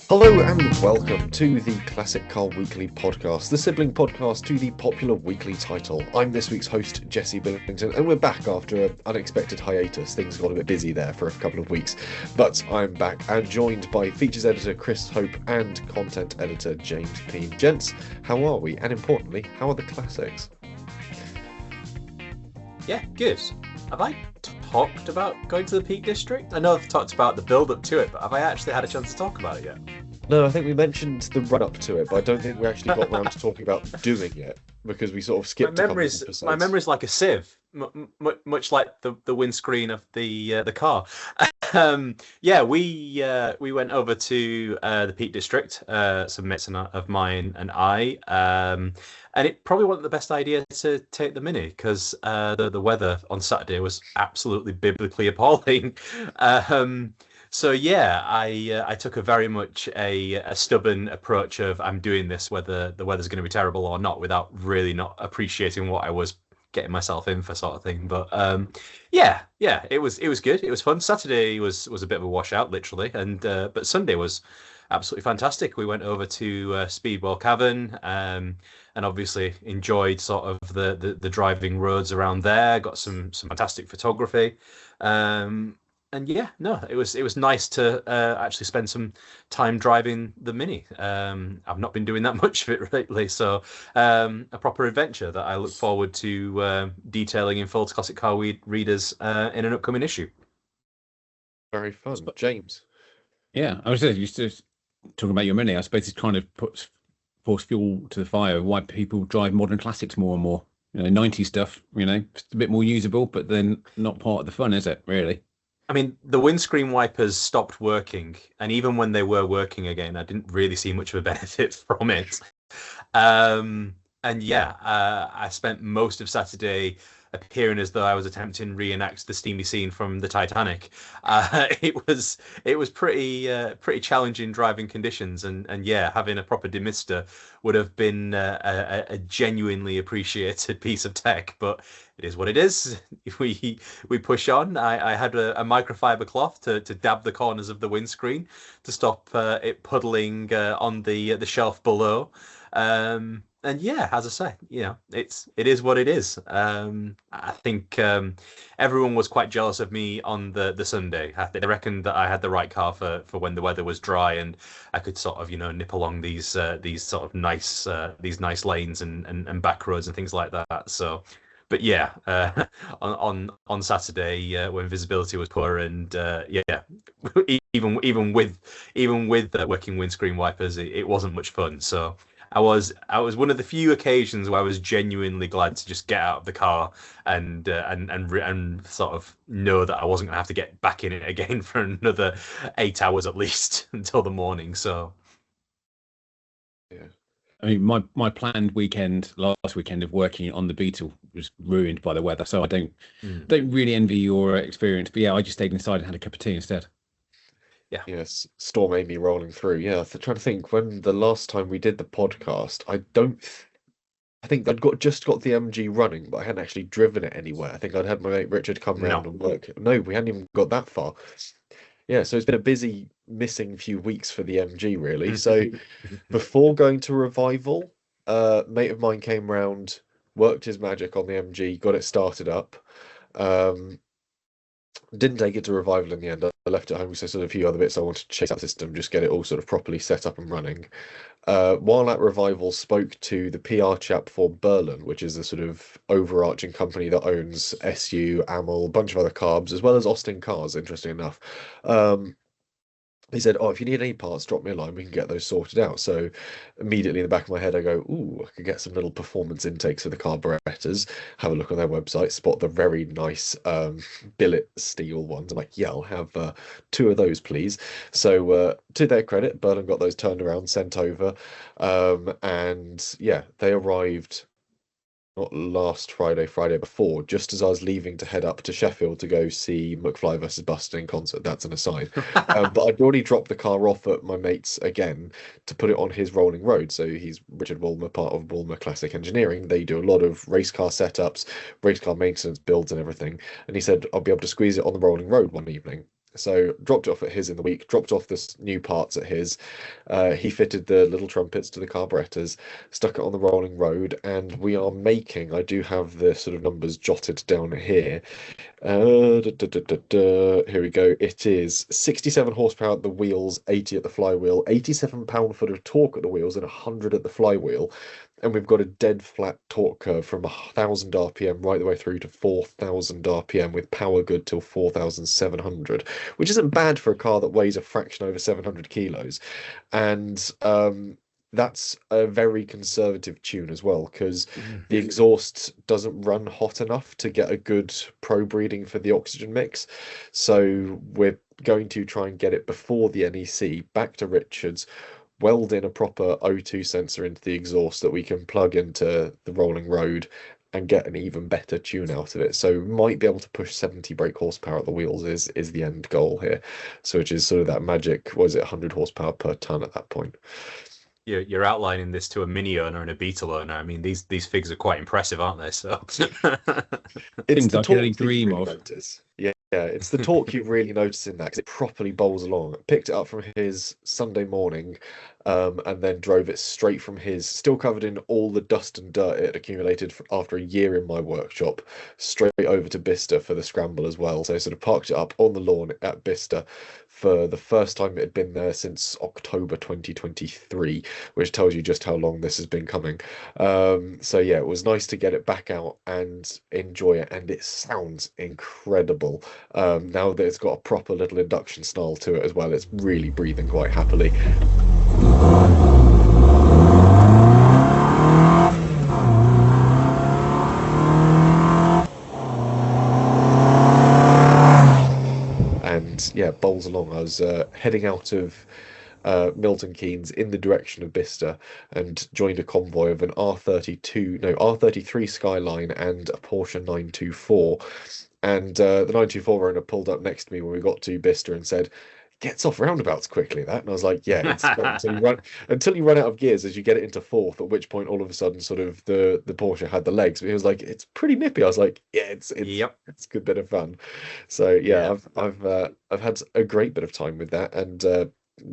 Hello and welcome to the Classic Car Weekly podcast, the sibling podcast to the popular weekly title. I'm this week's host, Jesse Billington, and we're back after an unexpected hiatus. Things got a bit busy there for a couple of weeks, but I'm back and joined by features editor Chris Hope and content editor James Peen. Gents, how are we? And importantly, how are the classics? Yeah, good. Have I talked about going to the Peak District? I know I've talked about the build-up to it, but have I actually had a chance to talk about it yet? No, I think we mentioned the run-up to it, but I don't think we actually got round to talking about doing it, because we sort of skipped a couple of episodes. My memory's like a sieve, much like the windscreen of the car. Yeah, we went over to the Peak District, some mates of mine and I, and it probably wasn't the best idea to take the Mini because the weather on Saturday was absolutely biblically appalling. So yeah, I took a very much a stubborn approach of I'm doing this whether the weather's going to be terrible or not, without really not appreciating what I was getting myself in for, sort of thing. But yeah, it was good. It was fun. Saturday was a bit of a washout, literally, and but Sunday was absolutely fantastic. We went over to Speedwell Cavern, and obviously enjoyed sort of the driving roads around there. Got some fantastic photography. And yeah, no, it was nice to actually spend some time driving the Mini. I've not been doing that much of it lately, so a proper adventure that I look forward to detailing in full to Classic Car readers in an upcoming issue. Very fun. James? Yeah, I was just talking about your Mini. I suppose it kind of pours fuel to the fire why people drive modern classics more and more. 90s stuff, it's a bit more usable, but then not part of the fun, is it, really? I mean, the windscreen wipers stopped working, and even when they were working again, I didn't really see much of a benefit from it. And yeah, I spent most of Saturday appearing as though I was attempting to reenact the steamy scene from the Titanic. It was pretty challenging driving conditions, and yeah, having a proper demister would have been a genuinely appreciated piece of tech, but it is what it is. We push on. I had a microfiber cloth to dab the corners of the windscreen to stop it puddling on the shelf below. And yeah, as I say, it is what it is. I think everyone was quite jealous of me on the Sunday. They reckoned that I had the right car for when the weather was dry and I could sort of nip along these sort of nice lanes and back roads and things like that. So, but yeah, on Saturday when visibility was poor and yeah, even with working windscreen wipers, it wasn't much fun. So. I was one of the few occasions where I was genuinely glad to just get out of the car and sort of know that I wasn't going to have to get back in it again for another 8 hours at least until the morning. So, yeah. I mean, my planned last weekend of working on the Beetle was ruined by the weather, so I don't really envy your experience. But yeah, I just stayed inside and had a cup of tea instead. Yeah. Yes, Storm Amy rolling through. Yeah, trying to think when the last time we did the podcast. I think I'd just got the MG running, but I hadn't actually driven it anywhere. I think I'd had my mate Richard come round and work. No, we hadn't even got that far. Yeah, so it's been a busy missing few weeks for the MG, really. So before going to Revival, a mate of mine came round, worked his magic on the MG, got it started up. Didn't take it to Revival in the end. I left it home because there's sort of a few other bits I wanted to chase out the system, just get it all sort of properly set up and running. While at Revival, spoke to the PR chap for Berlin, which is the sort of overarching company that owns SU, Amel, a bunch of other carbs, as well as Austin Cars, interesting enough. He said, "Oh, if you need any parts, drop me a line. We can get those sorted out." So immediately in the back of my head, I go, "Ooh, I could get some little performance intakes for the carburetors." Have a look on their website, spot the very nice billet steel ones. I'm like, "Yeah, I'll have 2 of those, please." So to their credit, Berlin got those turned around, sent over, and yeah, they arrived. Not last Friday, Friday before, just as I was leaving to head up to Sheffield to go see McFly versus Buster in concert. That's an aside. But I'd already dropped the car off at my mate's again to put it on his rolling road. So he's Richard Woolmer, part of Woolmer Classic Engineering. They do a lot of race car setups, race car maintenance builds and everything. And he said, I'll be able to squeeze it on the rolling road one evening. So dropped it off at his in the week, dropped off the new parts at his. He fitted the little trumpets to the carburetors, stuck it on the rolling road, and we are making, I do have the sort of numbers jotted down here. Here we go. It is 67 horsepower at the wheels, 80 at the flywheel, 87 pound-foot of torque at the wheels, and 100 at the flywheel. And we've got a dead flat torque curve from 1,000 RPM right the way through to 4,000 RPM with power good till 4,700, which isn't bad for a car that weighs a fraction over 700 kilos. And that's a very conservative tune as well, because the exhaust doesn't run hot enough to get a good probe reading for the oxygen mix. So we're going to try and get it before the NEC back to Richards, weld in a proper O2 sensor into the exhaust that we can plug into the rolling road and get an even better tune out of it. So we might be able to push 70 brake horsepower at the wheels is the end goal here. So which is sort of that magic, was it 100 horsepower per ton at that point? You're outlining this to a Mini owner and a Beetle owner. I mean, these figures are quite impressive, aren't they? So it's things the I can only torque you dream really of. notice. Yeah, it's the torque you really notice in that, because it properly bowls along. Picked it up from his Sunday morning, and then drove it straight from his, still covered in all the dust and dirt it accumulated after a year in my workshop, straight over to Bicester for the scramble as well. So I sort of parked it up on the lawn at Bicester for the first time it had been there since October 2023, which tells you just how long this has been coming. So yeah, it was nice to get it back out and enjoy it, and it sounds incredible. Now that it's got a proper little induction snarl to it as well, it's really breathing quite happily. And yeah, bowls along. I was heading out of Milton Keynes in the direction of Bicester and joined a convoy of an R33 Skyline and a Porsche 924. And the 924 owner pulled up next to me when we got to Bicester and said, "Gets off roundabouts quickly, that." And I was like, yeah, it's until you run out of gears as you get it into fourth, at which point all of a sudden sort of the Porsche had the legs. But he was like, "It's pretty nippy." I was like, yeah, it's yep. it's a good bit of fun. So yeah, I've had a great bit of time with that, and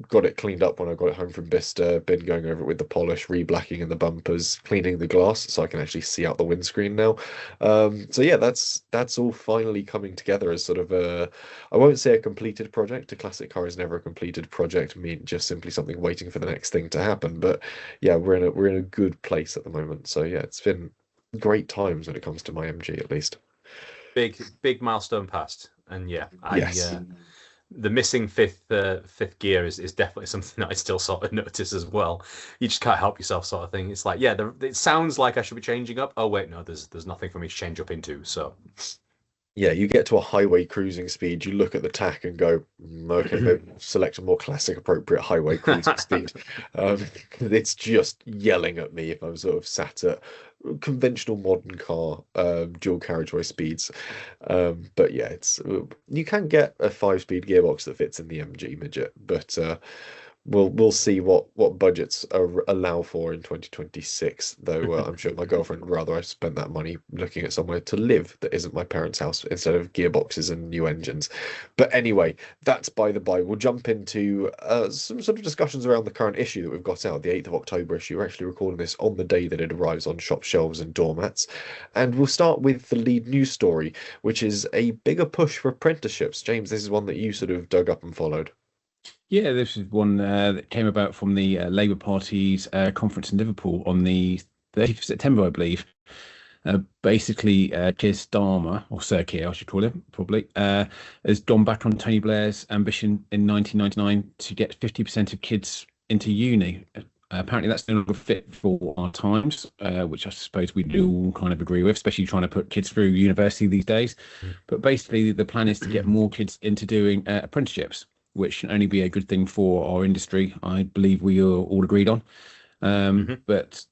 got it cleaned up when I got it home from Bicester. Been going over it with the polish, re-blacking in the bumpers, cleaning the glass so I can actually see out the windscreen now. So yeah, that's all finally coming together as sort of a, I won't say a completed project. A classic car is never a completed project. I mean, just simply something waiting for the next thing to happen. But yeah, we're in a good place at the moment. So yeah, it's been great times when it comes to my MG at least. Big milestone passed, and yeah, Yes. The missing fifth gear is definitely something that I still sort of notice as well. You just can't help yourself, sort of thing. It's like, yeah, it sounds like I should be changing up. Oh wait, no, there's nothing for me to change up into. So Yeah, you get to a highway cruising speed, you look at the tack and go, okay, maybe select a more classic appropriate highway cruising speed. It's just yelling at me if I'm sort of sat at conventional modern car dual carriageway speeds. But yeah, it's you can get a 5-speed gearbox that fits in the MG midget, but we'll see what budgets allow for in 2026. Though I'm sure my girlfriend would rather I spent that money looking at somewhere to live that isn't my parents' house instead of gearboxes and new engines. But anyway, that's by the by. We'll jump into some sort of discussions around the current issue that we've got out, the 8th of October issue. We're actually recording this on the day that it arrives on shop shelves and doormats. And we'll start with the lead news story, which is a bigger push for apprenticeships. James, this is one that you sort of dug up and followed. Yeah, this is one that came about from the Labour Party's conference in Liverpool on the 30th of September, I believe. Basically, Keir Starmer, or Sir Keir, I should call him, probably, has gone back on Tony Blair's ambition in 1999 to get 50% of kids into uni. Apparently, that's no longer fit for our times, which I suppose we do all kind of agree with, especially trying to put kids through university these days. But basically, the plan is to get more kids into doing apprenticeships, which can only be a good thing for our industry. I believe we are all agreed on. But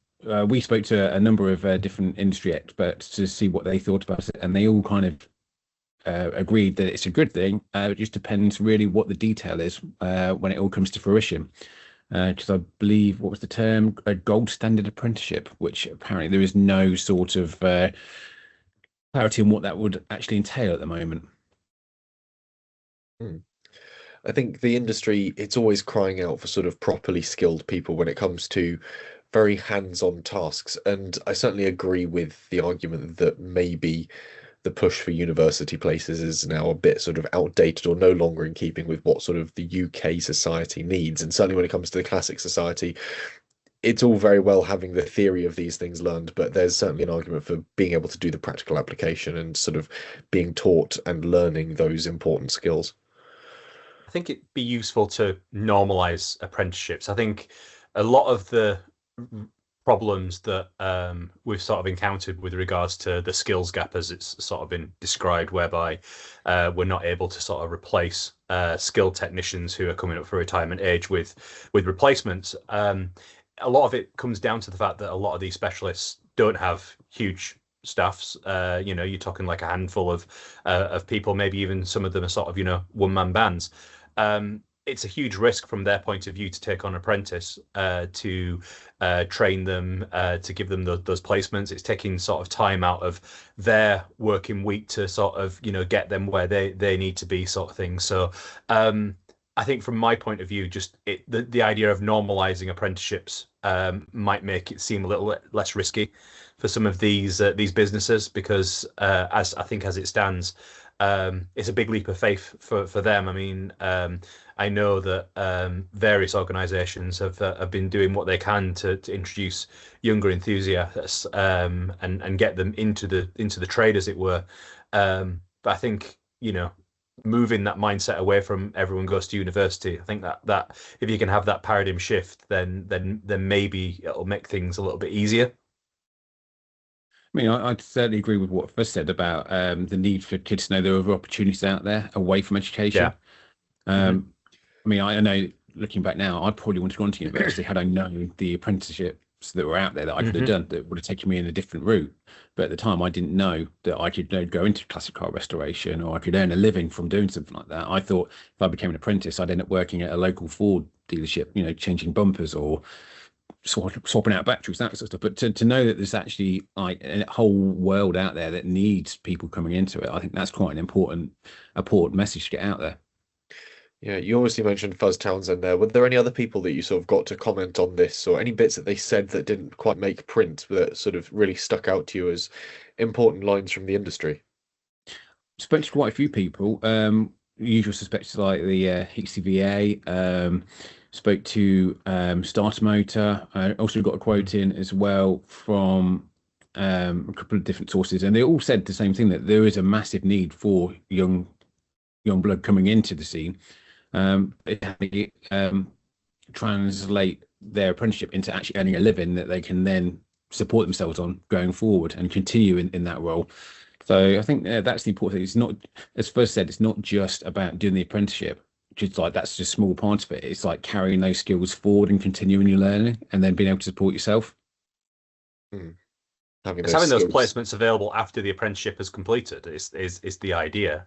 we spoke to a number of different industry experts to see what they thought about it, and they all kind of agreed that it's a good thing. It just depends really what the detail is when it all comes to fruition. Because I believe, what was the term? A gold standard apprenticeship, which apparently there is no sort of clarity on what that would actually entail at the moment. I think the industry, it's always crying out for sort of properly skilled people when it comes to very hands-on tasks. And I certainly agree with the argument that maybe the push for university places is now a bit sort of outdated or no longer in keeping with what sort of the UK society needs. And certainly when it comes to the classic society, it's all very well having the theory of these things learned, but there's certainly an argument for being able to do the practical application and sort of being taught and learning those important skills. I think it'd be useful to normalize apprenticeships. I think a lot of the problems that we've sort of encountered with regards to the skills gap, as it's sort of been described, whereby we're not able to sort of replace skilled technicians who are coming up for retirement age with replacements. A lot of it comes down to the fact that a lot of these specialists don't have huge staffs. You're talking like a handful of people, maybe even some of them are sort of, one-man bands. It's a huge risk from their point of view to take on an apprentice, to train them, to give them those placements. It's taking sort of time out of their working week to sort of, get them where they need to be, sort of thing. So I think from my point of view, just the idea of normalizing apprenticeships might make it seem a little less risky for some of these businesses, because as it stands, it's a big leap of faith for them. I mean, I know that various organisations have been doing what they can to introduce younger enthusiasts and get them into the trade, as it were. But I think, moving that mindset away from everyone goes to university, I think that if you can have that paradigm shift, then maybe it'll make things a little bit easier. I mean, I'd certainly agree with what Fuzz said about the need for kids to know there are other opportunities out there away from education. Yeah. I mean, I know looking back now, I probably wouldn't have gone to university had I known the apprenticeships that were out there that I could have done that would have taken me in a different route. But at the time, I didn't know that I could go into classic car restoration, or I could earn a living from doing something like that. I thought if I became an apprentice, I'd end up working at a local Ford dealership, changing bumpers or swapping out batteries, that sort of stuff. But to know that there's actually like a whole world out there that needs people coming into it, I think that's quite an important message to get out there. Yeah, you obviously mentioned Fuzz Townsend there. Were there any other people that you sort of got to comment on this, or any bits that they said that didn't quite make print that sort of really stuck out to you as important lines from the industry? Spoke to quite a few people. Usual suspects like the HCVA. Spoke to Starter Motor. I also got a quote in as well from a couple of different sources, and they all said the same thing, that there is a massive need for young blood coming into the scene. They translate their apprenticeship into actually earning a living that they can then support themselves on going forward and continue in that role. So I think that's the important thing. It's not, as first said, it's not just about doing the apprenticeship, which is like that's just a small part of it. It's like carrying those skills forward and continuing your learning, and then being able to support yourself. Having those placements available after the apprenticeship is completed is the idea.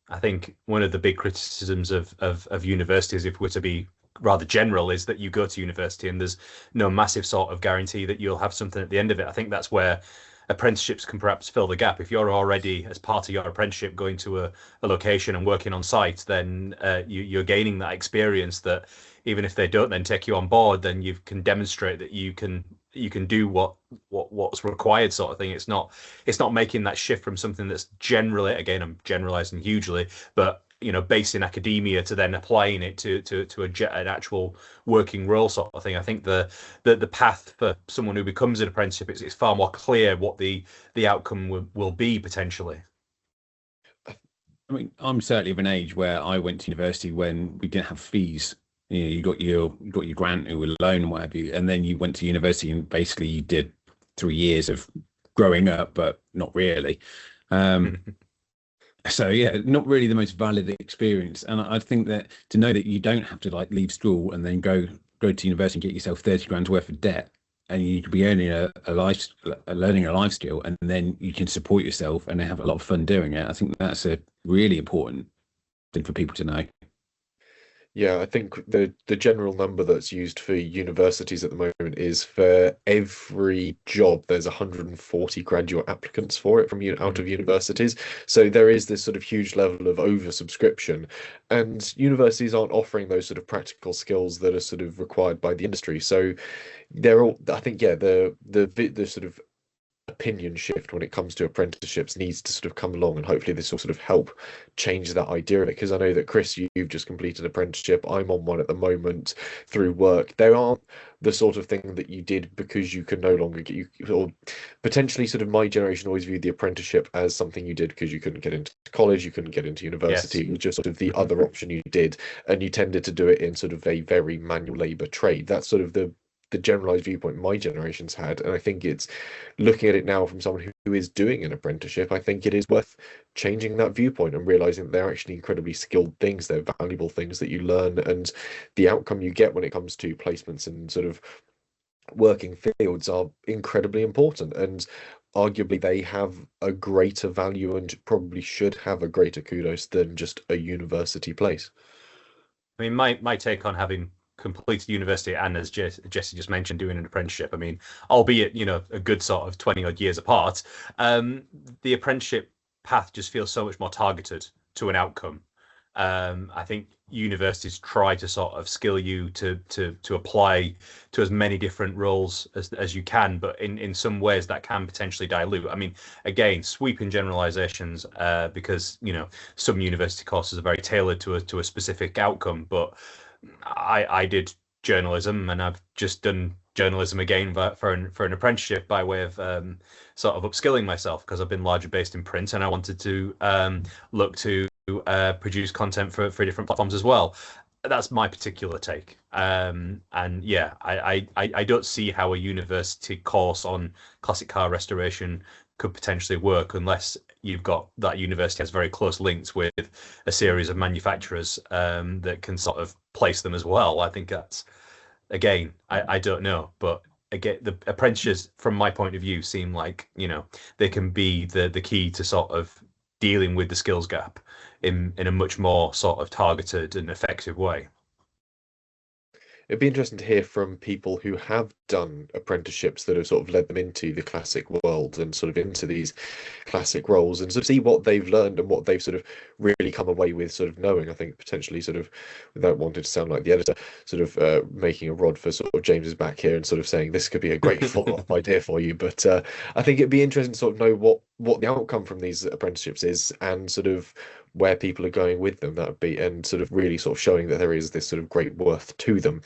I think one of the big criticisms of universities, if we're to be rather general, is that you go to university and there's no massive sort of guarantee that you'll have something at the end of it. I think that's where apprenticeships can perhaps fill the gap. If you're already, as part of your apprenticeship, going to a location and working on site, then you're gaining that experience that even if they don't then take you on board, then you can demonstrate that you can do what's required, sort of thing. It's not making that shift from something that's generally, again, I'm generalizing hugely, but based in academia to then applying it to an actual working role, sort of thing. I think the path for someone who becomes an apprenticeship is far more clear what the outcome will be potentially. I mean, I'm certainly of an age where I went to university when we didn't have fees. You got your grant or loan and what have you, and then you went to university and basically you did 3 years of growing up, but not really. So yeah, not really the most valid experience. And I think that to know that you don't have to like leave school and then go to university and get yourself 30 grand worth of debt, and you could be earning learning a life skill, and then you can support yourself and have a lot of fun doing it. I think that's a really important thing for people to know. Yeah, I think the general number that's used for universities at the moment is for every job, there's 140 graduate applicants for it from out Mm. of universities. So there is this sort of huge level of oversubscription, and universities aren't offering those sort of practical skills that are sort of required by the industry. So they're all, I think, yeah, the sort of opinion shift when it comes to apprenticeships needs to sort of come along, and hopefully this will sort of help change that idea of it. Because I know that Chris, you've just completed an apprenticeship. I'm on one at the moment through work. They aren't the sort of thing that you did because you can no longer get you, or potentially sort of my generation always viewed the apprenticeship as something you did because you couldn't get into college, you couldn't get into university. Yes. It was just sort of the Mhm. other option you did, and you tended to do it in sort of a very manual labor trade. That's sort of the generalized viewpoint my generation's had. And I think it's looking at it now from someone who is doing an apprenticeship, I think it is worth changing that viewpoint and realizing that they're actually incredibly skilled things. They're valuable things that you learn, and the outcome you get when it comes to placements and sort of working fields are incredibly important. And arguably, they have a greater value and probably should have a greater kudos than just a university place. I mean, my take on having completed university and, as Jesse just mentioned, doing an apprenticeship. I mean, albeit a good sort of 20 odd years apart, the apprenticeship path just feels so much more targeted to an outcome. I think universities try to sort of skill you to apply to as many different roles as you can, but in some ways that can potentially dilute. I mean, again, sweeping generalizations, because some university courses are very tailored to a specific outcome. But I did journalism, and I've just done journalism again for an apprenticeship by way of sort of upskilling myself, because I've been largely based in print and I wanted to look to produce content for different platforms as well. That's my particular take. And yeah, I don't see how a university course on classic car restoration could potentially work unless you've got that university has very close links with a series of manufacturers that can sort of place them as well. I think that's, again, I don't know, but again, the apprentices, from my point of view, seem like they can be the key to sort of dealing with the skills gap in a much more sort of targeted and effective way. It'd be interesting to hear from people who have done apprenticeships that have sort of led them into the classic world and sort of into these classic roles, and sort of see what they've learned and what they've sort of really come away with sort of knowing. I think potentially sort of, without wanting to sound like the editor, sort of making a rod for sort of James's back here and sort of saying this could be a great follow-up idea for you. But I think it'd be interesting to sort of know what the outcome from these apprenticeships is, and sort of where people are going with them. That would be, and sort of really sort of showing that there is this sort of great worth to them.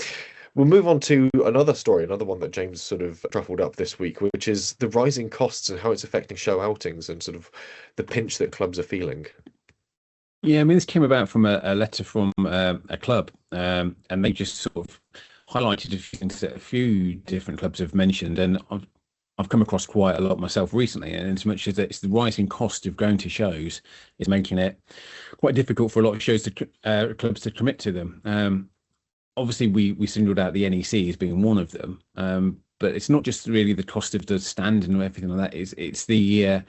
We'll move on to another story, another one that James sort of truffled up this week, which is the rising costs and how it's affecting show outings and sort of the pinch that clubs are feeling. Yeah, I mean, this came about from a letter from a club, and they just sort of highlighted a few things that a few different clubs have mentioned, and I've come across quite a lot myself recently. And as much as it's the rising cost of going to shows is making it quite difficult for a lot of shows to clubs to commit to them. Obviously, we singled out the NEC as being one of them, but it's not just really the cost of the stand and everything like that. It's the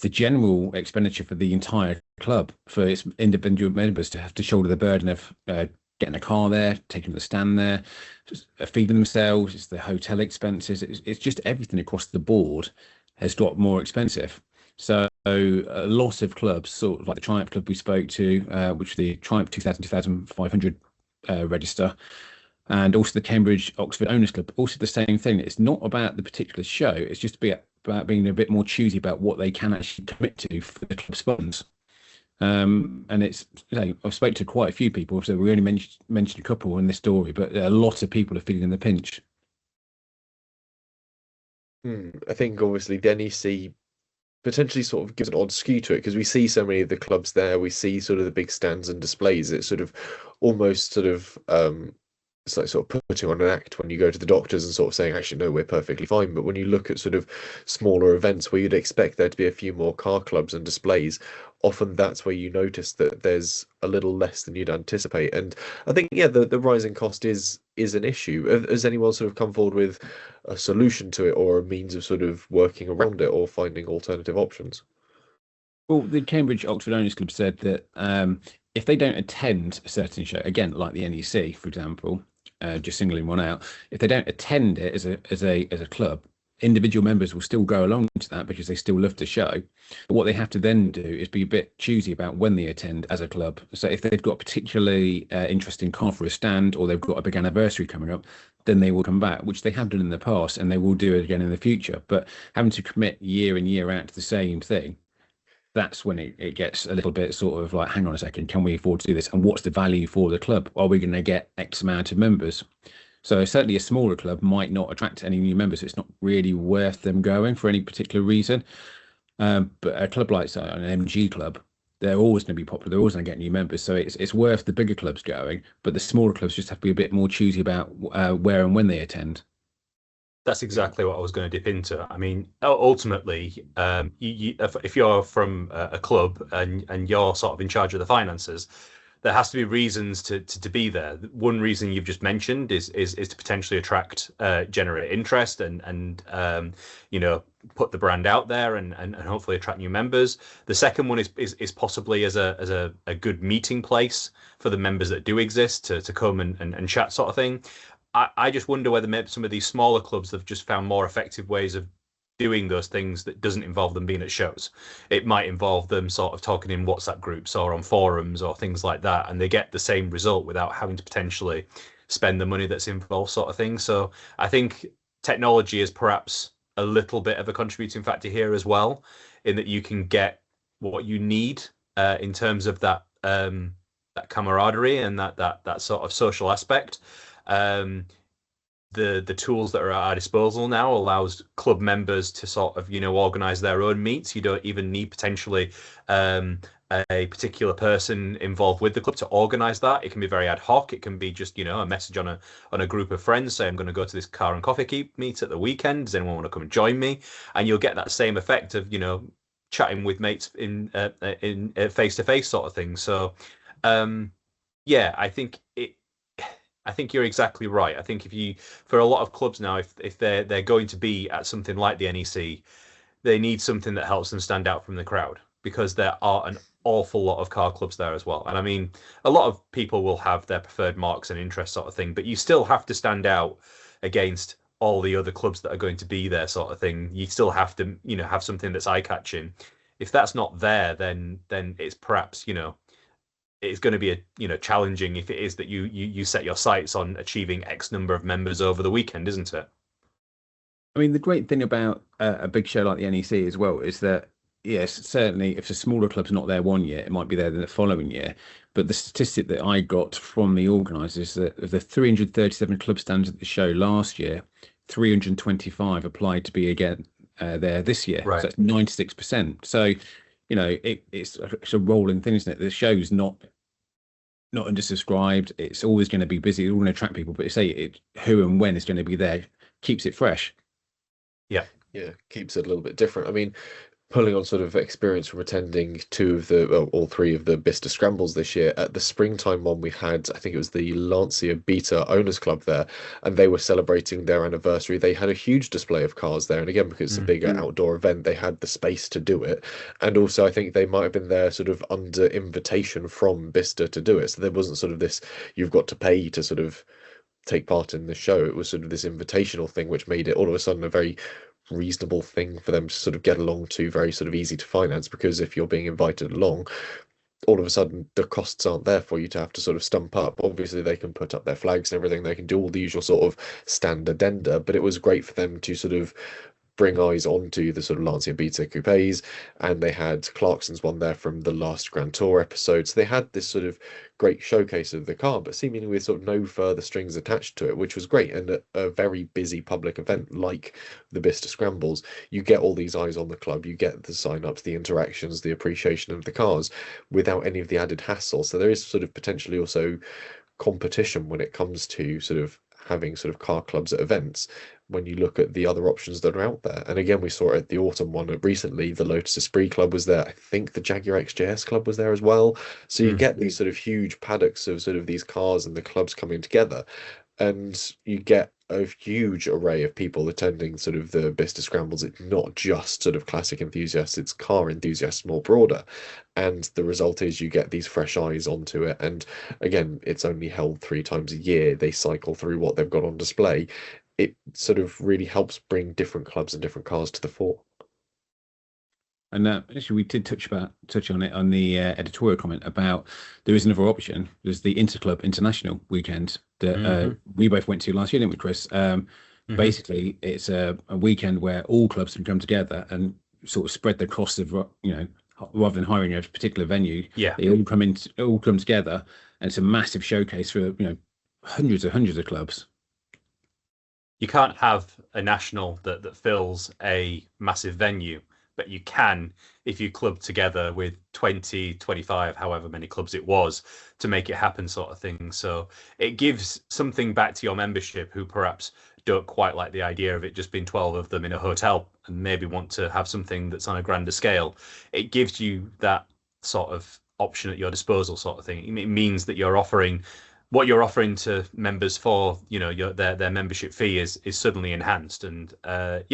general expenditure for the entire club, for its individual members to have to shoulder the burden of getting a car there, taking the stand there, feeding themselves. It's the hotel expenses. It's just everything across the board has got more expensive. So a lot of clubs, sort of like the Triumph Club we spoke to, which the Triumph 2500 register, and also the Cambridge Oxford Owners Club, also the same thing. It's not about the particular show. It's just about being a bit more choosy about what they can actually commit to for the club's funds. And it's, I've spoken to quite a few people, so we only mentioned a couple in this story, but a lot of people are feeling the pinch. I think obviously the NEC potentially sort of gives an odd skew to it, because we see so many of the clubs there, we see sort of the big stands and displays. It's sort of almost sort of it's like sort of putting on an act when you go to the doctors and sort of saying, actually, no, we're perfectly fine. But when you look at sort of smaller events where you'd expect there to be a few more car clubs and displays, often that's where you notice that there's a little less than you'd anticipate. And I think, yeah, the rising cost is an issue. Has anyone sort of come forward with a solution to it, or a means of sort of working around it, or finding alternative options? Well, the Cambridge Oxford Owners Club said that if they don't attend a certain show, again, like the NEC, for example, just singling one out, if they don't attend it as a club, individual members will still go along to that because they still love the show. But what they have to then do is be a bit choosy about when they attend as a club. So if they've got a particularly interesting car for a stand, or they've got a big anniversary coming up, then they will come back, which they have done in the past, and they will do it again in the future. But having to commit year in, year out to the same thing, that's when it gets a little bit sort of like, hang on a second, can we afford to do this? And what's the value for the club? Are we going to get X amount of members? So certainly a smaller club might not attract any new members. It's not really worth them going for any particular reason. But a club like, say, an MG club, they're always going to be popular. They're always going to get new members. So it's worth the bigger clubs going. But the smaller clubs just have to be a bit more choosy about where and when they attend. That's exactly what I was going to dip into. I mean, ultimately, if you're from a club and you're sort of in charge of the finances, there has to be reasons to be there. One reason you've just mentioned is to potentially attract, generate interest, and put the brand out there and hopefully attract new members. The second one is possibly as a good meeting place for the members that do exist to come and chat, sort of thing. I just wonder whether maybe some of these smaller clubs have just found more effective ways of doing those things that doesn't involve them being at shows. It might involve them sort of talking in WhatsApp groups or on forums or things like that, and they get the same result without having to potentially spend the money that's involved, sort of thing. So I think technology is perhaps a little bit of a contributing factor here as well, in that you can get what you need in terms of that camaraderie and that sort of social aspect. The tools that are at our disposal now allows club members to sort of organize their own meets. You don't even need potentially a particular person involved with the club to organize that. It can be very ad hoc. It can be just a message on a group of friends, say I'm going to go to this car and coffee meet at the weekend, does anyone want to come and join me? And you'll get that same effect of chatting with mates in face to face sort of thing. So yeah, I think you're exactly right. I think for a lot of clubs now, if they're going to be at something like the NEC, they need something that helps them stand out from the crowd, because there are an awful lot of car clubs there as well. And I mean, a lot of people will have their preferred marks and interests, sort of thing, but you still have to stand out against all the other clubs that are going to be there, sort of thing. You still have to, have something that's eye-catching. If that's not there, then it's perhaps, it's going to be challenging if it is that you set your sights on achieving X number of members over the weekend, isn't it? I mean, the great thing about a big show like the NEC as well is that, yes, certainly if a smaller club's not there one year, it might be there the following year. But the statistic that I got from the organisers is that of the 337 club stands at the show last year, 325 applied to be again there this year. Right. So that's 96%. So, it's a rolling thing, isn't it? The show's not undersubscribed. It's always going to be busy. It's all going to attract people, but who and when is going to be there keeps it fresh. Yeah, keeps it a little bit different. I mean, pulling on sort of experience from attending all three of the Bicester Scrambles this year, at the springtime one we had, I think it was the Lancia Beta Owners Club there, and they were celebrating their anniversary. They had a huge display of cars there, and again, because it's a bigger outdoor event, they had the space to do it. And also I think they might have been there sort of under invitation from Bicester to do it, so there wasn't sort of this you've got to pay to sort of take part in the show. It was sort of this invitational thing, which made it all of a sudden a very reasonable thing for them to sort of get along to, very sort of easy to finance, because if you're being invited along, all of a sudden the costs aren't there for you to have to sort of stump up. Obviously they can put up their flags and everything, they can do all the usual sort of standard addenda, but it was great for them to sort of bring eyes onto the sort of Lancia Beta coupes, and they had Clarkson's one there from the last Grand Tour episode. So they had this sort of great showcase of the car, but seemingly with sort of no further strings attached to it, which was great. And a very busy public event like the Bicester Scrambles, you get all these eyes on the club, you get the sign-ups, the interactions, the appreciation of the cars without any of the added hassle. So there is sort of potentially also competition when it comes to sort of having sort of car clubs at events, when you look at the other options that are out there. And again, we saw it at the autumn one recently, the Lotus Esprit Club was there. I think the Jaguar XJS Club was there as well. So you get these sort of huge paddocks of sort of these cars and the clubs coming together, and you get a huge array of people attending sort of the Bicester Scrambles. It's not just sort of classic enthusiasts, it's car enthusiasts more broader. And the result is you get these fresh eyes onto it. And again, it's only held 3 times a year. They cycle through what they've got on display. It sort of really helps bring different clubs and different cars to the fore. And actually, we did touch on it on the editorial comment about there is another option. There's the Interclub International weekend that we both went to last year, didn't we, Chris? Basically, it's a weekend where all clubs can come together and sort of spread the cost of, rather than hiring a particular venue. Yeah, they all come together, and it's a massive showcase for hundreds of clubs. You can't have a national that fills a massive venue, but you can if you club together with 20, 25, however many clubs it was, to make it happen, sort of thing. So it gives something back to your membership who perhaps don't quite like the idea of it just being 12 of them in a hotel and maybe want to have something that's on a grander scale. It gives you that sort of option at your disposal, sort of thing. It means that you're offering what you're offering to members for, their membership fee is suddenly enhanced. And that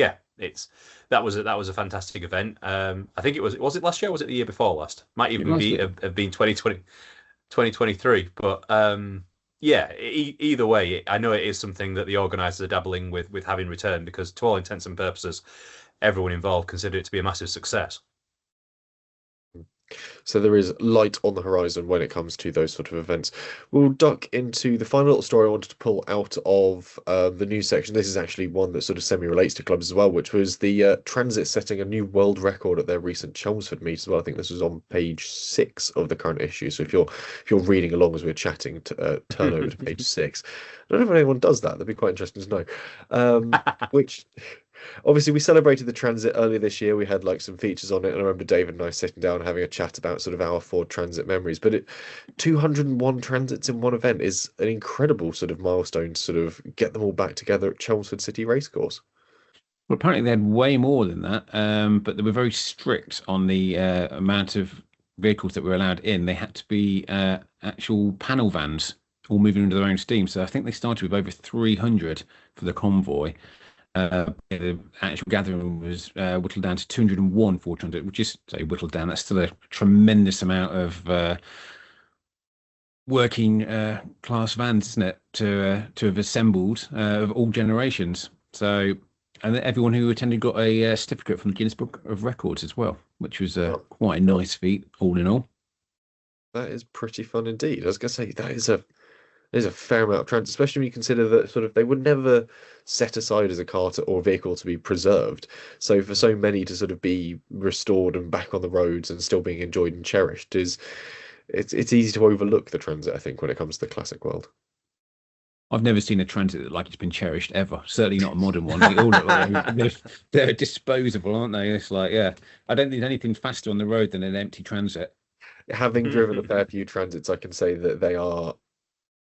was a fantastic event. I think was it last year or was it the year before last? Might even have been 2023. But either way, I know it is something that the organisers are dabbling with having returned, because to all intents and purposes, everyone involved considered it to be a massive success. So there is light on the horizon when it comes to those sort of events. We'll duck into the final little story I wanted to pull out of the news section. This is actually one that sort of semi-relates to clubs as well, which was the Transit setting a new world record at their recent Chelmsford meet as well. I think this was on page 6 of the current issue. So if you're reading along as we're chatting, turn over to page 6. I don't know if anyone does that. That'd be quite interesting to know. Which... Obviously, we celebrated the Transit earlier this year. We had like some features on it, and I remember David and I sitting down and having a chat about sort of our Ford Transit memories. But 201 Transits in one event is an incredible sort of milestone to sort of get them all back together at Chelmsford City Racecourse. Well, apparently they had way more than that, but they were very strict on the amount of vehicles that were allowed in. They had to be actual panel vans, all moving under their own steam. So I think they started with over 300 for the convoy. The actual gathering was whittled down to 201 Ford Transit, which is, say, whittled down. That's still a tremendous amount of working class vans, isn't it, to have assembled of all generations. So, and everyone who attended got a certificate from the Guinness Book of Records as well, which was quite a nice feat, all in all. That is pretty fun indeed. I was going to say, there's a fair amount of transit, especially when you consider that sort of they were never set aside as a car or vehicle to be preserved. So for so many to sort of be restored and back on the roads and still being enjoyed and cherished it's easy to overlook the transit, I think, when it comes to the classic world. I've never seen a transit that like it's been cherished ever. Certainly not a modern one. They all look like they're disposable, aren't they? It's like, yeah, I don't think anything faster on the road than an empty transit. Having driven a fair few transits, I can say that they are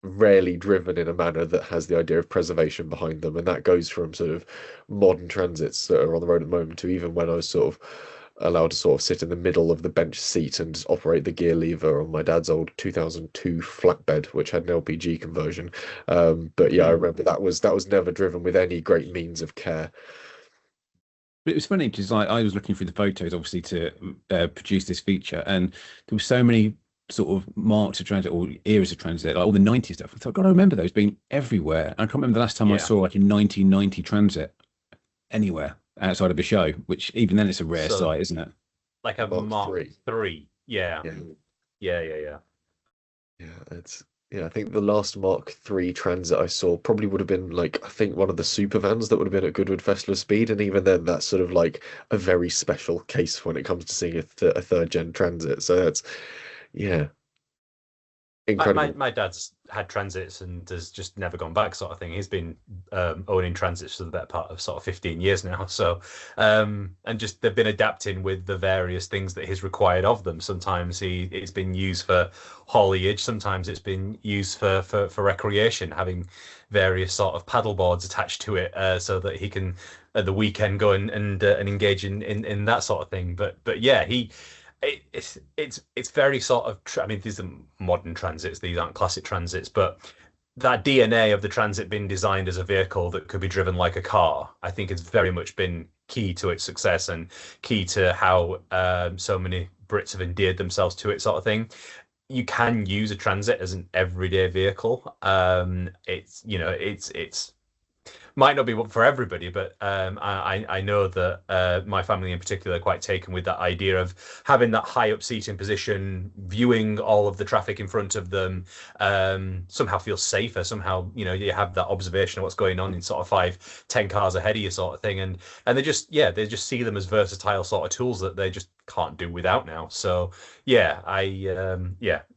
rarely driven in a manner that has the idea of preservation behind them, and that goes from sort of modern transits that are on the road at the moment to even when I was sort of allowed to sort of sit in the middle of the bench seat and operate the gear lever on my dad's old 2002 flatbed, which had an LPG conversion. But yeah, I remember that was never driven with any great means of care. But it was funny because I was looking through the photos, obviously, to produce this feature, and there were so many sort of marks of transit or eras of transit, like all the 90s stuff. I thought, God, I remember those being everywhere. I can't remember the last time I saw like a 1990 transit anywhere outside of a show, which even then it's a rare sight, isn't it? Like a Mark 3. Yeah. I think the last Mark III transit I saw probably would have been like, I think one of the super vans that would have been at Goodwood Festival of Speed, and even then that's sort of like a very special case when it comes to seeing a third gen transit. So that's incredible. My dad's had transits and has just never gone back, sort of thing. He's been owning transits for the better part of sort of 15 years now. So, and just they've been adapting with the various things that he's required of them. Sometimes it's been used for haulage. Sometimes it's been used for recreation, having various sort of paddle boards attached to it, so that he can at the weekend go and engage in that sort of thing. But yeah, it's very sort of, I mean, these are modern transits, these aren't classic transits, but that DNA of the Transit being designed as a vehicle that could be driven like a car, I think has very much been key to its success and key to how so many Brits have endeared themselves to it, sort of thing. You can use a Transit as an everyday vehicle. It's it's might not be for everybody, but I know that my family in particular are quite taken with that idea of having that high up seating position, viewing all of the traffic in front of them, somehow feels safer. Somehow, you have that observation of what's going on in sort of 5, 10 cars ahead of you, sort of thing, and they just see them as versatile sort of tools that they just can't do without now. So yeah,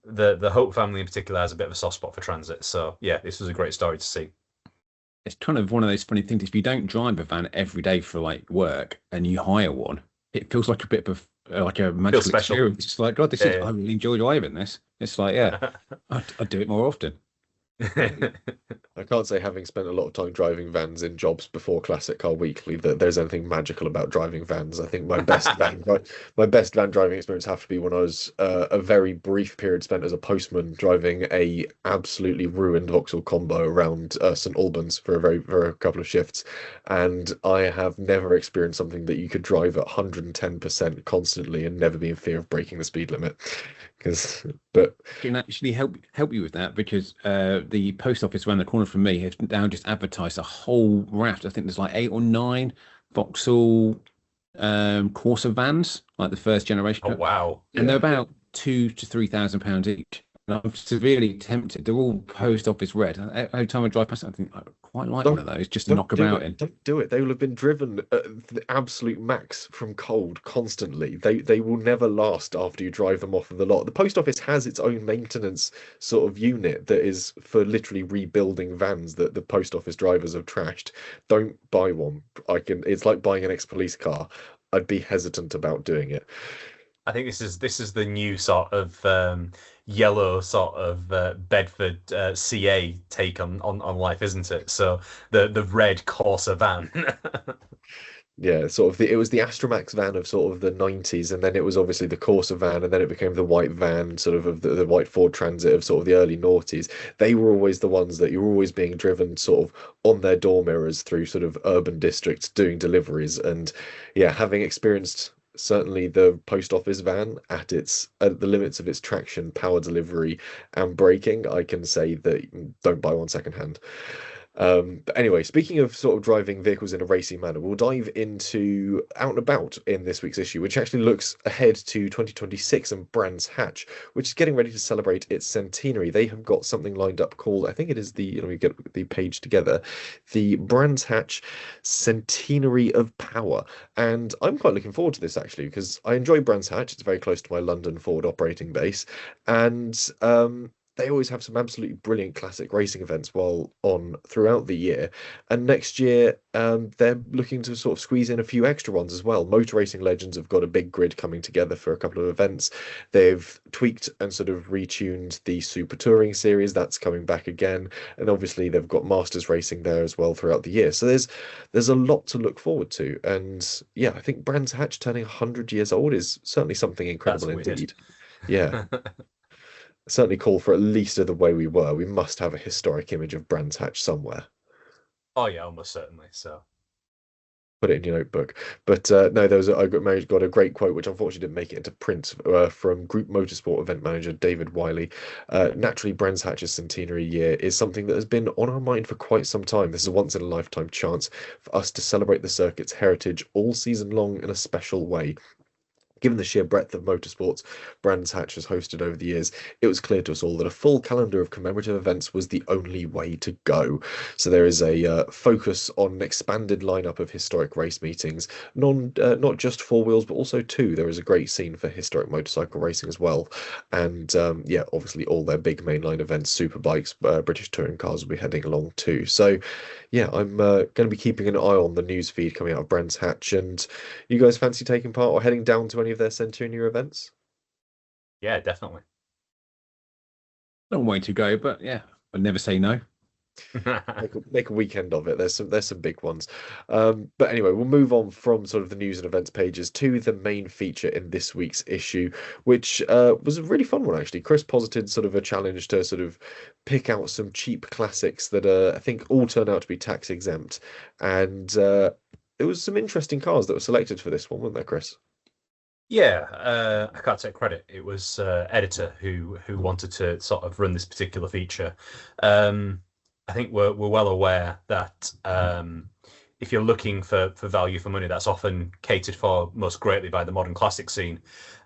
the Hope family in particular has a bit of a soft spot for transit. So yeah, this was a great story to see. It's kind of one of those funny things. If you don't drive a van every day for like work and you hire one, it feels like a bit of like a magical special. experience. It's like, God, I really enjoy driving this. It's like, yeah, I'd do it more often. I can't say, having spent a lot of time driving vans in jobs before Classic Car Weekly, that there's anything magical about driving vans. I think my best van driving experience have to be when I was a very brief period spent as a postman driving a absolutely ruined Vauxhall Combo around St Albans for a couple of shifts, and I have never experienced something that you could drive at 110% constantly and never be in fear of breaking the speed limit. But Can actually help you with that, because the post office around the corner from me has now just advertised a whole raft. I think there's like 8 or 9 Vauxhall Corsa vans, like the first generation. Oh wow! And they're about £2,000 to £3,000 each. And I'm severely tempted. They're all post office red. Every time I drive past, I think I quite like one of those just to knock about in. Don't do it. They will have been driven at the absolute max from cold constantly. They will never last after you drive them off of the lot. The post office has its own maintenance sort of unit that is for literally rebuilding vans that the post office drivers have trashed. Don't buy one. It's like buying an ex-police car. I'd be hesitant about doing it. I think this is the new sort of yellow sort of Bedford CA take on life, isn't it? So the red Corsa van. Yeah, it was the Astramax van of sort of the 90s, and then it was obviously the Corsa van, and then it became the white van, sort of the white Ford Transit of sort of the early noughties. They were always the ones that you were always being driven sort of on their door mirrors through sort of urban districts doing deliveries. And yeah, having experienced certainly the post office van at the limits of its traction, power delivery, and braking, I can say that don't buy one secondhand. But anyway, speaking of sort of driving vehicles in a racy manner, we'll dive into Out and About in this week's issue, which actually looks ahead to 2026 and Brands Hatch, which is getting ready to celebrate its centenary. They have got something lined up called, I think it is let me get the page together, the Brands Hatch Centenary of Power. And I'm quite looking forward to this actually, because I enjoy Brands Hatch. It's very close to my London Ford operating base. And they always have some absolutely brilliant classic racing events while on throughout the year. And next year, they're looking to sort of squeeze in a few extra ones as well. Motor Racing Legends have got a big grid coming together for a couple of events. They've tweaked and sort of retuned the Super Touring series. That's coming back again. And obviously they've got Masters Racing there as well throughout the year. So there's a lot to look forward to. And yeah, I think Brands Hatch turning 100 years old is certainly something incredible indeed. Yeah. Certainly call for at least of the way we were. We must have a historic image of Brands Hatch somewhere. Oh yeah, almost certainly. So Put it in your notebook. But no, I got a great quote, which unfortunately didn't make it into print, from Group Motorsport event manager David Wiley. Naturally, Brands Hatch's centenary year is something that has been on our mind for quite some time. This is a once in a lifetime chance for us to celebrate the circuit's heritage all season long in a special way. Given the sheer breadth of motorsports Brands Hatch has hosted over the years, it was clear to us all that a full calendar of commemorative events was the only way to go. So there is a focus on an expanded lineup of historic race meetings, not just four wheels, but also two. There is a great scene for historic motorcycle racing as well. And yeah, obviously all their big mainline events, superbikes, British touring cars will be heading along too. So yeah, I'm going to be keeping an eye on the news feed coming out of Brands Hatch. And you guys fancy taking part or heading down to any of their centenary events? yeah, definitely. Long way to go, but yeah, I'd never say no. Make a weekend of it. There's some big ones. But anyway, we'll move on from sort of the news and events pages to the main feature in this week's issue, which was a really fun one actually. Chris posited sort of a challenge to sort of pick out some cheap classics that I think all turn out to be tax exempt, and there was some interesting cars that were selected for this one, weren't there, Chris? Yeah, I can't take credit. It was editor who wanted to sort of run this particular feature. I think we're well aware that if you're looking for value for money, that's often catered for most greatly by the modern classic scene.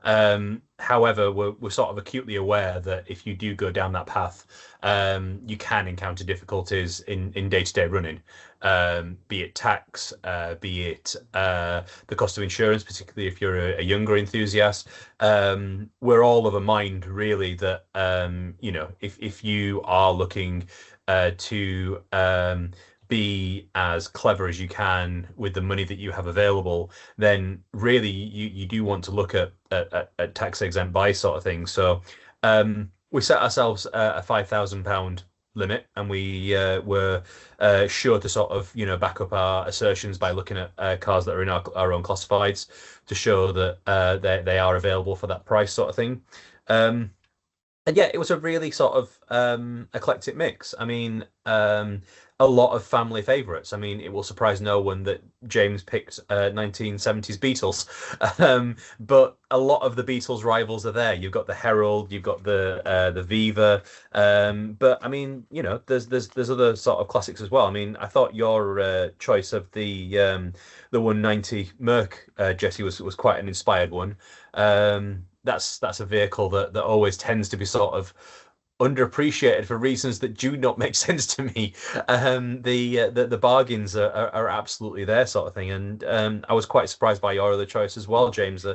However, we're sort of acutely aware that if you do go down that path, you can encounter difficulties in day-to-day running, be it tax, be it the cost of insurance, particularly if you're a younger enthusiast. We're all of a mind, really, that if you are looking to be as clever as you can with the money that you have available, then really you do want to look at tax exempt buy sort of thing. So we set ourselves a £5,000 limit, and we were sure to sort of back up our assertions by looking at cars that are in our own classifieds to show that they are available for that price sort of thing. And yeah, it was a really sort of eclectic mix. I mean, a lot of family favorites. I mean, it will surprise no one that James picked 1970s Beatles, but a lot of the Beatles rivals are there. You've got the Herald, you've got the Viva, but I mean, there's other sort of classics as well. I mean, I thought your choice of the 190 Merc, Jesse, was quite an inspired one. That's a vehicle that always tends to be sort of underappreciated for reasons that do not make sense to me. The bargains are absolutely there, sort of thing. And I was quite surprised by your other choice as well, James.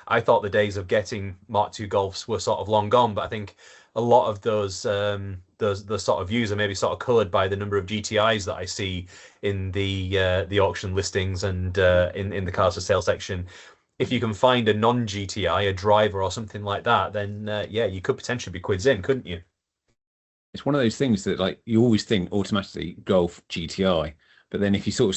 I thought the days of getting Mark II Golfs were sort of long gone, but I think a lot of those sort of views are maybe sort of coloured by the number of GTIs that I see in the auction listings and in the cars for sale section. If you can find a non-GTI, a driver or something like that, then yeah, you could potentially be quids in, couldn't you? It's one of those things that like you always think automatically Golf GTI, but then if you sort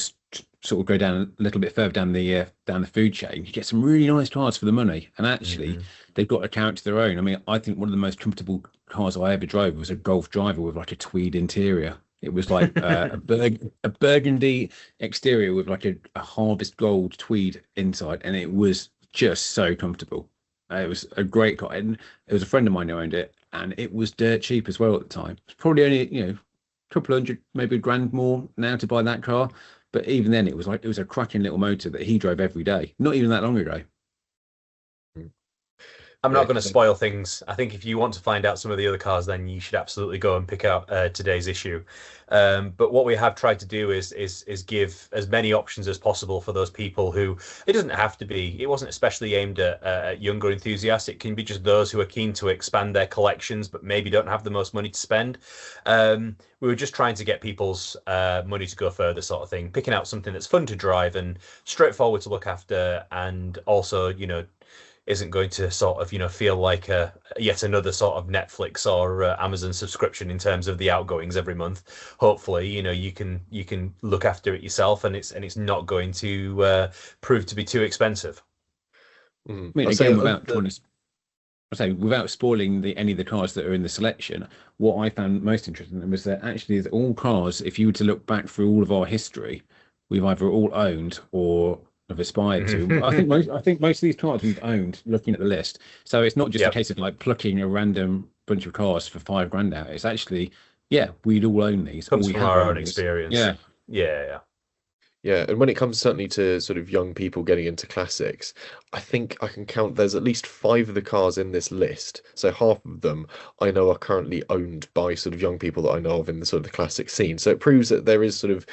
of go down a little bit further down the food chain, you get some really nice cars for the money. And actually, they've got a character of their own. I mean, I think one of the most comfortable cars I ever drove was a Golf driver with like a tweed interior. It was like a burgundy exterior with like a harvest gold tweed inside, and it was just so comfortable. It was a great car, and it was a friend of mine who owned it, and it was dirt cheap as well at the time. It's probably only a couple hundred, maybe a grand more now to buy that car, but even then, it was a cracking little motor that he drove every day. Not even that long ago. I'm not going to spoil things. I think if you want to find out some of the other cars, then you should absolutely go and pick out today's issue. But what we have tried to do is give as many options as possible for those people who it doesn't have to be. It wasn't especially aimed at younger enthusiasts. It can be just those who are keen to expand their collections, but maybe don't have the most money to spend. We were just trying to get people's money to go further, sort of thing. Picking out something that's fun to drive and straightforward to look after, and also isn't going to sort of feel like yet another sort of Netflix or Amazon subscription in terms of the outgoings every month. Hopefully, you can look after it yourself, and it's not going to prove to be too expensive. I mean, again, without spoiling any of the cars that are in the selection, what I found most interesting was that actually all cars, if you were to look back through all of our history, we've either all owned or have aspired to. I think most of these cars we've owned, looking at the list. So it's not just a case of like plucking a random bunch of cars for £5,000 out. It's actually, yeah, we'd all own these. Comes from our own experience. Yeah, and when it comes certainly to sort of young people getting into classics, I think I can count there's at least 5 of the cars in this list. So half of them I know are currently owned by sort of young people that I know of in the sort of the classic scene. So it proves that there is sort of,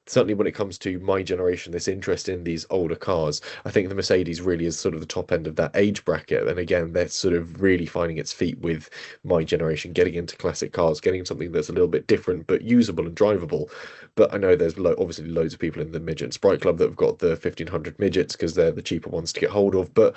certainly when it comes to my generation, this interest in these older cars. I think the Mercedes really is sort of the top end of that age bracket. And again, they're sort of really finding its feet with my generation, getting into classic cars, getting something that's a little bit different, but usable and drivable. But I know there's obviously loads of people in the Midget and Sprite Club that have got the 1500 midgets because they're the cheaper ones to get hold of. But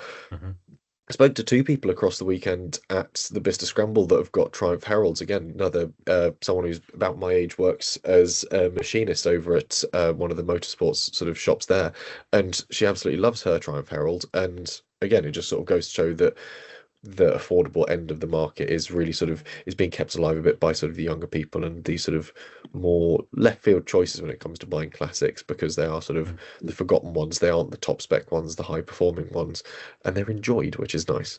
I spoke to two people across the weekend at the Bicester Scramble that have got Triumph Heralds. Again, another someone who's about my age works as a machinist over at one of the motorsports sort of shops there, and she absolutely loves her Triumph Herald. And again, it just sort of goes to show that the affordable end of the market is really sort of is being kept alive a bit by sort of the younger people and these sort of more left field choices when it comes to buying classics, because they are sort of the forgotten ones. They aren't the top spec ones, the high performing ones, and they're enjoyed, which is nice.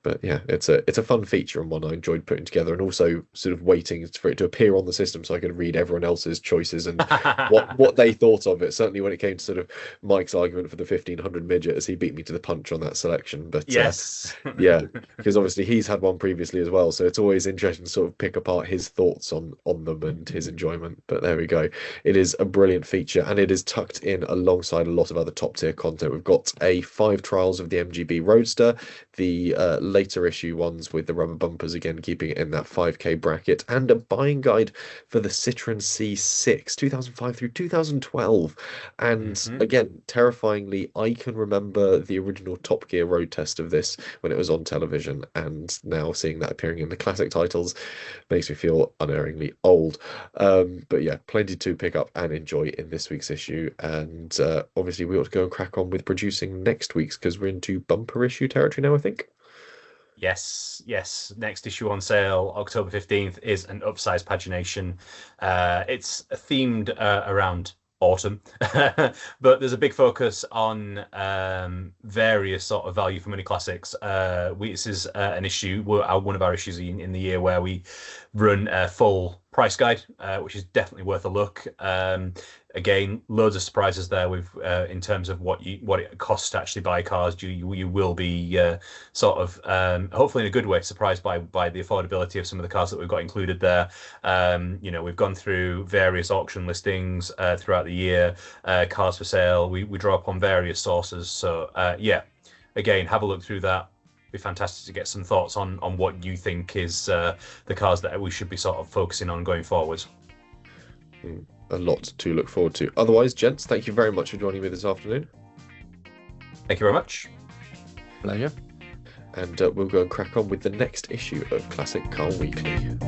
But yeah, it's a fun feature and one I enjoyed putting together, and also sort of waiting for it to appear on the system so I could read everyone else's choices and what they thought of it. Certainly when it came to sort of Mike's argument for the 1500 midget, as he beat me to the punch on that selection. But Yes. yeah, because obviously he's had one previously as well, so it's always interesting to sort of pick apart his thoughts on them and his enjoyment. But there we go. It is a brilliant feature, and it is tucked in alongside a lot of other top tier content. We've got a 5 trials of the MGB Roadster, the later issue ones with the rubber bumpers, again keeping it in that 5K bracket, and a buying guide for the Citroen C6 2005 through 2012. And again, terrifyingly, I can remember the original Top Gear road test of this when it was on television, and now seeing that appearing in the classic titles makes me feel unerringly old. But yeah, plenty to pick up and enjoy in this week's issue, and obviously we ought to go and crack on with producing next week's, because we're into bumper issue territory now, I think. Yes. Next issue on sale, October 15th, is an upsized pagination. It's themed around autumn, but there's a big focus on various sort of value for money classics. This is an issue, one of our issues in the year where we run a full price guide, which is definitely worth a look. Again, loads of surprises there with in terms of what it costs to actually buy cars. You will be sort of hopefully in a good way surprised by the affordability of some of the cars that we've got included there. We've gone through various auction listings throughout the year, cars for sale. We draw upon various sources. So yeah, again, have a look through that. Be fantastic to get some thoughts on what you think is the cars that we should be sort of focusing on going forwards. A lot to look forward to. Otherwise, gents, thank you very much for joining me this afternoon. Thank you very much. Pleasure. And we'll go and crack on with the next issue of Classic Car Weekly.